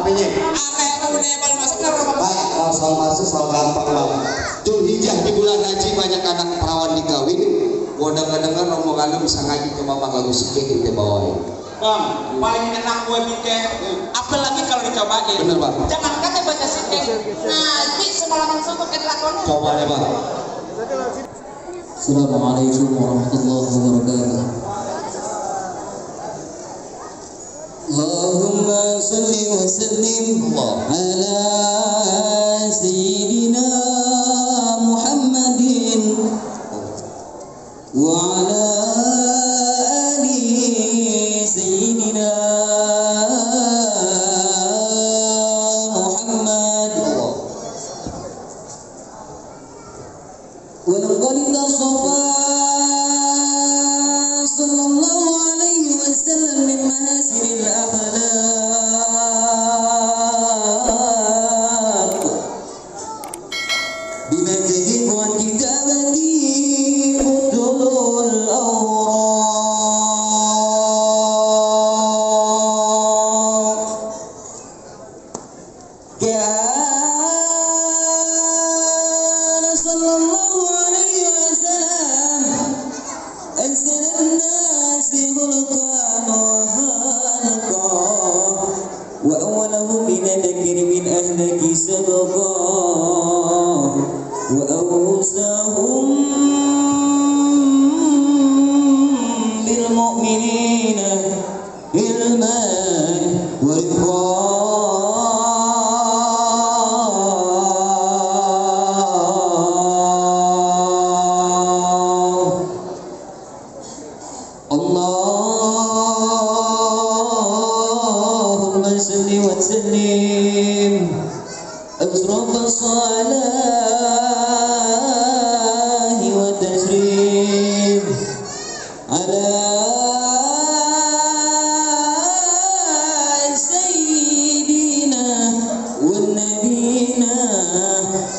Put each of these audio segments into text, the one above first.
Apanya? Kayak pemuda yang paling masuk kenapa Bang? Baik, kalau soal masuk soal gampang bang. Dzulhijjah di bulan haji banyak anak perawan dikawin. Gua dengar rombongan lu bisa ngaji ke bapak lagu sikeh kita bawain. Bang, paling enak gue bikin. Apalagi kalau dicobain. Bener bang. Jangan kata baca sikeh. Ngaji semalaman suntuk kita lakukan. Coba deh bang. Assalamualaikum warahmatullahi wabarakatuh. Allahumma salli wa sallim ala sayyidina Muhammadin wa ala ali sayyidina Muhammad wa laqad tasafa sallallahu alaihi wasallam min mahasinil akhlaq bima tajibu an kitabati fudul awraq kana sallallahu alaihi wasallam ahsanun nasi khuluqan wa khalqan wa awwalahum min adh-dhikri min ahlaki sabaqan wa awsahum bil mu'minina ilman wa Allahumma salli wa sallim asrafa salahi wa taslim ala sayyidina wa nabiyina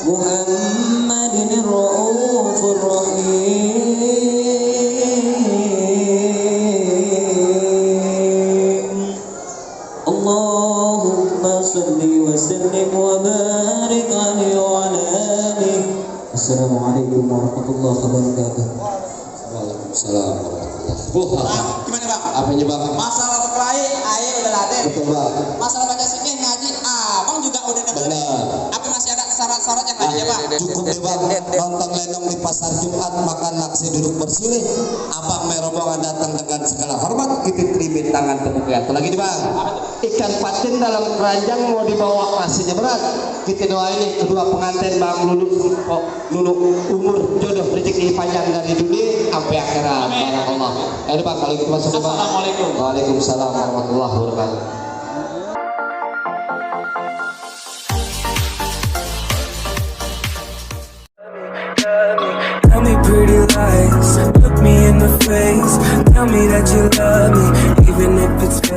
Muhammadin ar-raufur rahim. Allahumma salli wa sallim wa barik alaihi wa ala alihi. Assalamualaikum warahmatullahi wabarakatuh. Waalaikumsalam warahmatullahi Bang, wabarakatuh. gimana Bang? Apanya bang? Masalah berkelahi, air udah laden. Betul bang. Masalah baca sikeh ngaji, Abang juga udah dengerin. Benar. Apa masih ada syarat-syarat yang lainnya Bang? Cukup deh bang, nonton lenong di pasar Jumat, makan nasi duduk bersilih. Abang merombongan datang dengan segala hormat, kita terima tangan terbuka. Atau lagi nih bang, ikan patin dalam keranjang mau dibawa nasinya berat. Kita doain kedua pengantin bang lulu umur jodoh rezeki panjang dari dunia sampai akhirat. Barakallah. Ini bang kalau gitu masuk bang. Assalamualaikum. Waalaikumsalam warahmatullahi wabarakatuh. Tell me pretty lies, look me in the face. Tell me that you love me, even if it's fake.